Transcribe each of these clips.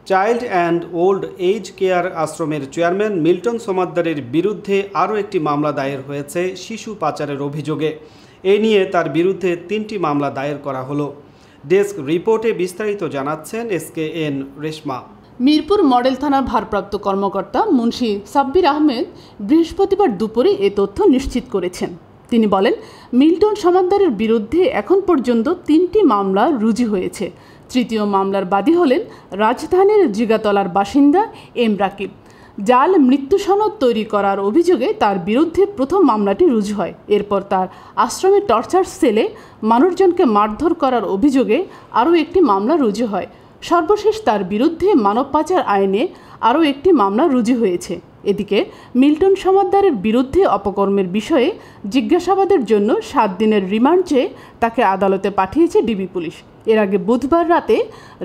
Child and old age care আশ্রমের chairman Milton সমাদ্দারের বিরুদ্ধে আরও একটি মামলা দায়ের হয়েছে শিশু পাচারের অভিযোগে। এ নিয়ে তার বিরুদ্ধে 3টি মামলা দায়ের করা হলো। ডেস্ক রিপোর্টে বিস্তারিত জানাচ্ছেন SKN রেশমা। মিরপুর মডেল থানার ভারপ্রাপ্ত কর্মকর্তা মুন্সি সাব্বির আহমেদ বৃহস্পতিবার দুপুরে এ তথ্য নিশ্চিত করেছেন। তিনি বলেন, মিল্টন সমাদ্দারের বিরুদ্ধে এখন পর্যন্ত 3টি মামলা রুজু হয়েছে। তৃতীয় মামলার বাদী হলেন রাজধানীর জিগাতলার বাসিন্দা এম রাকিব। জাল মৃত্যু সনদ তৈরি করার অভিযোগে তার বিরুদ্ধে প্রথম মামলাটি রুজু হয়। এরপর তার আশ্রমে টর্চার সেলে মানুষজনকে মারধর করার অভিযোগে আরও একটি মামলা রুজু হয়। সর্বশেষ তার বিরুদ্ধে মানব পাচার আইনে আরও একটি মামলা রুজু হয়েছে। এদিকে মিল্টন সমাদ্দারের বিরুদ্ধে অপকর্মের বিষয়ে জিজ্ঞাসাবাদের জন্য 7 দিনের রিমান্ড চেয়ে তাকে আদালতে পাঠিয়েছে ডিবি পুলিশ। এর আগে বুধবার রাতে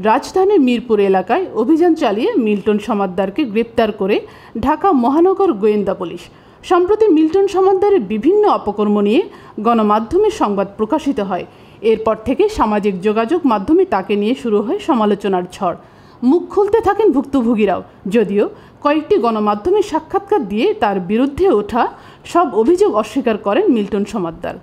রাজধানীর মিরপুর এলাকায় অভিযান চালিয়ে মিল্টন সমাদ্দারকে গ্রেপ্তার করে ঢাকা মহানগর গোয়েন্দা পুলিশ। সম্প্রতি মিল্টন সমাদ্দারের বিভিন্ন অপকর্ম নিয়ে গণমাধ্যমে সংবাদ প্রকাশিত হয়। এরপর থেকে সামাজিক যোগাযোগ মাধ্যমে তাকে নিয়ে শুরু হয় সমালোচনার ঝড়। মুখ খুলতে থাকেন ভুক্তভোগীরাও, যদিও কয়েকটি গণমাধ্যমে সাক্ষাৎকার দিয়ে তার বিরুদ্ধে ওঠা সব অভিযোগ অস্বীকার করেন মিল্টন সমাদ্দার।